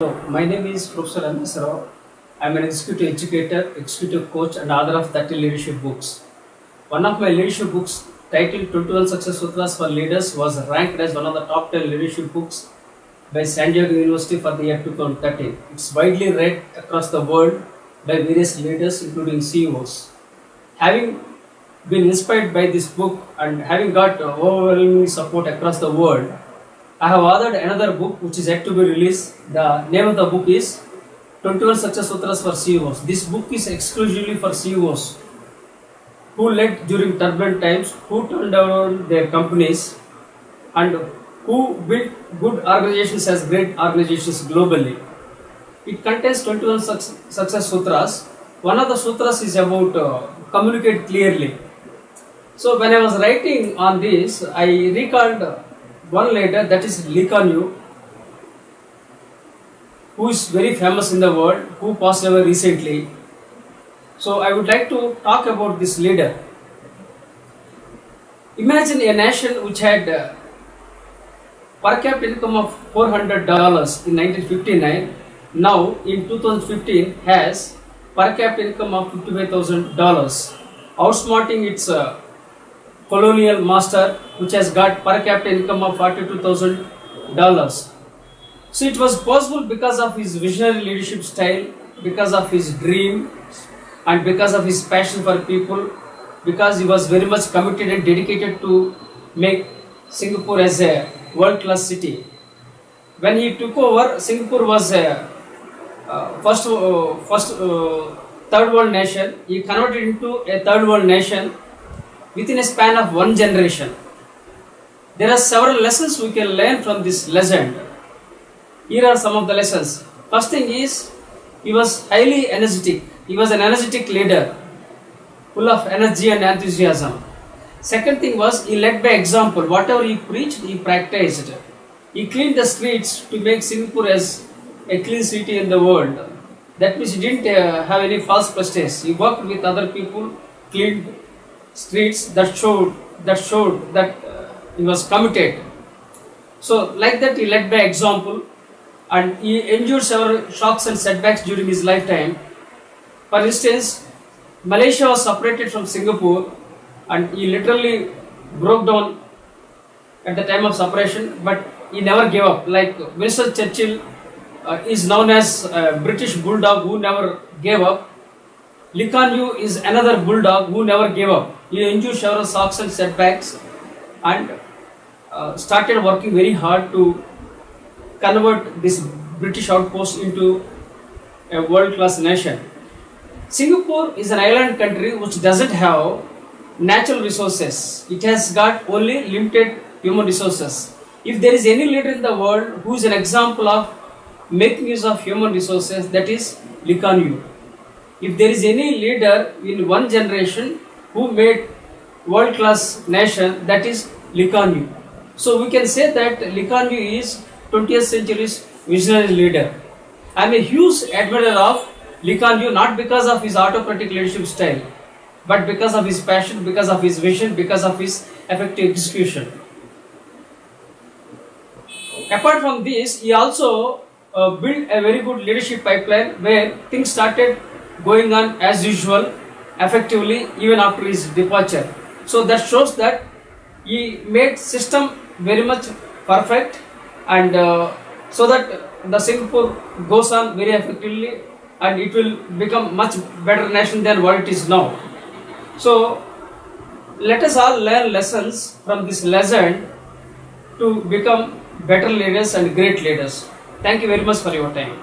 My name is Professor Ramesh Rao. I am an executive educator, executive coach, and author of 30 leadership books. One of my leadership books, titled 21 Success Sutras for Leaders, was ranked as one of the top 10 leadership books by San Diego University for the year 2013. It's widely read across the world by various leaders, including CEOs. Having been inspired by this book and having got overwhelming support across the world, I have authored another book which is yet to be released. The name of the book is 21 Success Sutras for CEOs. This book is exclusively for CEOs who led during turbulent times, who turned around their companies, and who built good organizations as great organizations globally. It contains 21 Success Sutras. One of the sutras is about communicate clearly. So when I was writing on this, I recalled one leader, that is Lee Kuan Yew, who is very famous in the world, who passed away recently. So I would like to talk about this leader. Imagine a nation which had per capita income of $400 in 1959, now in 2015 has per capita income of $55,000, outsmarting its colonial master, which has got per capita income of $42,000. So it was possible because of his visionary leadership style, because of his dream, and because of his passion for people, because he was very much committed and dedicated to make Singapore as a world-class city. When he took over, Singapore was a third world nation. He converted into a third world nation within a span of one generation. There are several lessons we can learn from this legend. Here are some of the lessons. First thing is, he was highly energetic. He was an energetic leader, full of energy and enthusiasm. Second thing was, he led by example. Whatever he preached, he practiced. He cleaned the streets to make Singapore as a clean city in the world. That means he didn't have any false prestige. He worked with other people, cleaned streets that showed that he was committed. So like that, he led by example, and he endured several shocks and setbacks during his lifetime. For instance, Malaysia was separated from Singapore, and he literally broke down at the time of separation, but he never gave up. Like Winston Churchill is known as a British bulldog who never gave up. Lee Kuan Yew is another bulldog who never gave up. He endured several shocks and setbacks and started working very hard to convert this British outpost into a world-class nation. Singapore is an island country which doesn't have natural resources. It has got only limited human resources. If there is any leader in the world who is an example of making use of human resources, that is Lee Kuan Yew. If there is any leader in one generation who made world-class nation, that is Lee Kuan Yew. So we can say that Lee Kuan Yew is 20th century's visionary leader. I am a huge admirer of Lee Kuan Yew, not because of his autocratic leadership style, but because of his passion, because of his vision, because of his effective execution. Apart from this, he also built a very good leadership pipeline where things started going on as usual, effectively, even after his departure. So that shows that he made system very much perfect, and so that the Singapore goes on very effectively, and it will become much better nation than what it is now. So let us all learn lessons from this legend to become better leaders and great leaders. Thank you very much for your time.